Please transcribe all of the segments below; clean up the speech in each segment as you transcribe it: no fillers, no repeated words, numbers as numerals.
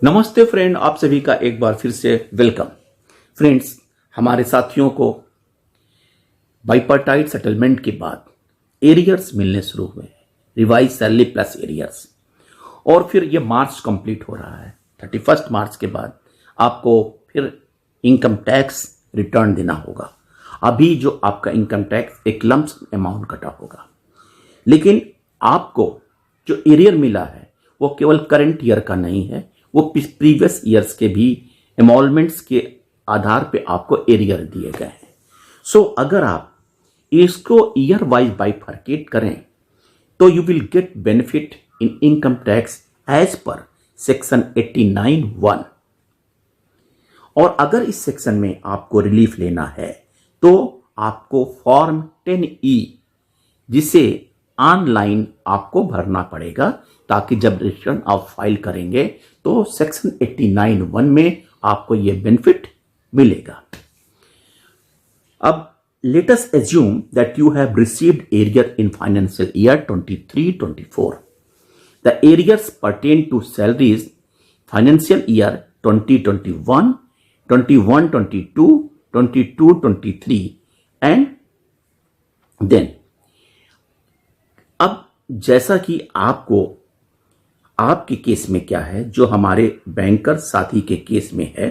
नमस्ते फ्रेंड, आप सभी का एक बार फिर से वेलकम। फ्रेंड्स, हमारे साथियों को बाइपार्टाइट सेटलमेंट के बाद एरियर्स मिलने शुरू हुए, रिवाइज सैलरी प्लस एरियर्स, और फिर ये मार्च कंप्लीट हो रहा है। 31 मार्च के बाद आपको फिर इनकम टैक्स रिटर्न देना होगा। अभी जो आपका इनकम टैक्स एक लम्प अमाउंट कटा होगा, लेकिन आपको जो एरियर मिला है वो केवल करंट ईयर का नहीं है, वो प्रीवियस ईयर्स के भी एमोलमेंट्स के आधार पे आपको एरियर दिए गए हैं। सो अगर आप इसको ईयर वाइज बाइफर्केट करें तो you will get benefit in income tax as per section 89(1). और अगर इस सेक्शन में आपको रिलीफ लेना है तो आपको फॉर्म 10E जिसे ऑनलाइन आपको भरना पड़ेगा, ताकि जब रिटर्न आप फाइल करेंगे तो सेक्शन 89(1) में आपको यह बेनिफिट मिलेगा। अब let us assume that you have received arrear in financial year 23-24. The arrears pertain to salaries financial year 2021, 21-22, 22-23 and then अब जैसा कि आपके केस में क्या है, जो हमारे बैंकर साथी के केस में है,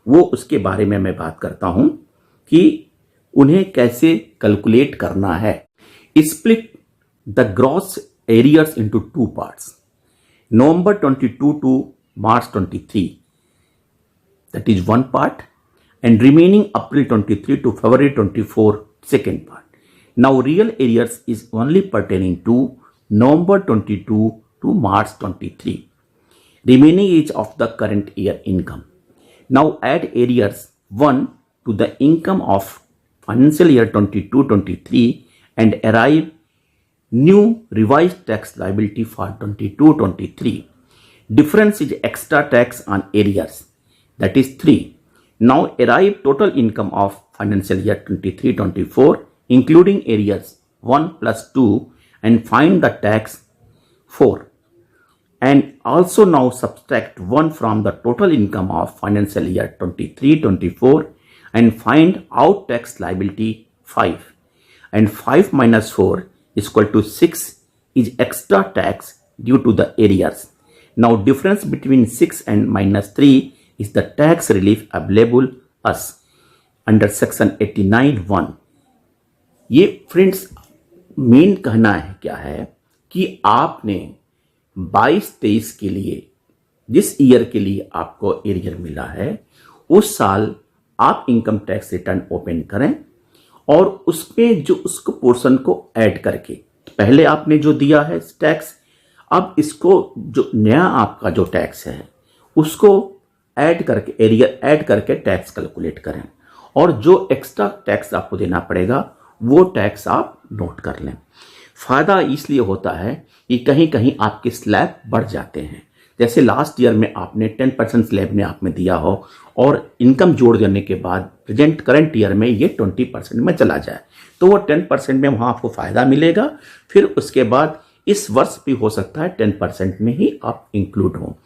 वो उसके बारे में मैं बात करता हूं कि उन्हें कैसे कैलकुलेट करना है। Split the gross arrears into 2 parts, November 22 to March 23, that is 1 part, and remaining April 23 to February 24, 2nd part. Now real arrears is only pertaining to November 22 to March 23. Remaining is of the current year income. Now add arrears 1 to the income of financial year 22-23 and arrive new revised tax liability for 22-23. Difference is extra tax on arrears, that is 3. Now arrive total income of financial year 23-24 including arrears 1 plus 2 and find the tax 4. And also now subtract 1 from the total income of financial year 23-24 and find out tax liability 5. And 5 minus 4 is equal to 6 is extra tax due to the arrears. Now difference between 6 and minus 3 is the tax relief available us under section 89(1). ये friends main कहना है क्या है कि आपने 22-23 के लिए, जिस ईयर के लिए आपको एरियर मिला है, उस साल आप इनकम टैक्स रिटर्न ओपन करें और उसमें जो उसको पोर्शन को ऐड करके, पहले आपने जो दिया है टैक्स, अब इसको जो नया आपका जो टैक्स है उसको ऐड करके, एरियर ऐड करके टैक्स कैलकुलेट करें, और जो एक्स्ट्रा टैक्स आपको देना पड़ेगा वो टैक्स आप नोट कर लें। फायदा इसलिए होता है कि कहीं कहीं आपके स्लैब बढ़ जाते हैं, जैसे लास्ट ईयर में आपने 10% स्लैब में आपने दिया हो और इनकम जोड़ देने के बाद प्रेजेंट करंट ईयर में ये 20% में चला जाए, तो वो 10% में वहाँ आपको फायदा मिलेगा। फिर उसके बाद इस वर्ष भी हो सकता है 10% में ही आप इंक्लूड हो।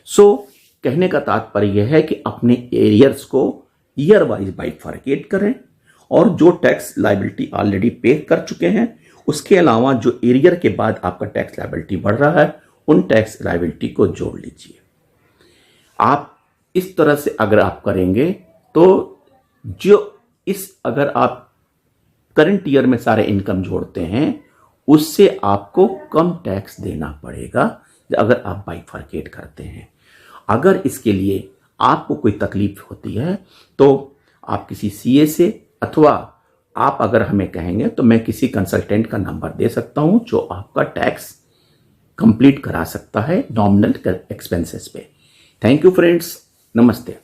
सो कहने का तात्पर्य यह है कि अपने एरियर्स को ईयर वाइज बाइफर्केट करें और जो टैक्स लायबिलिटी ऑलरेडी पे कर चुके हैं, उसके अलावा जो एरियर के बाद आपका टैक्स लायबिलिटी बढ़ रहा है, उन टैक्स लायबिलिटी को जोड़ लीजिए। आप इस तरह से अगर आप करेंगे तो अगर आप करंट ईयर में सारे इनकम जोड़ते हैं, उससे आपको कम टैक्स देना पड़ेगा अगर आप बाइफर्केट करते हैं। अगर इसके लिए आपको कोई तकलीफ होती है तो आप किसी सीए से, अथवा आप अगर हमें कहेंगे तो मैं किसी कंसल्टेंट का नंबर दे सकता हूं जो आपका टैक्स कंप्लीट करा सकता है नॉमिनल एक्सपेंसेस पे। थैंक यू फ्रेंड्स, नमस्ते।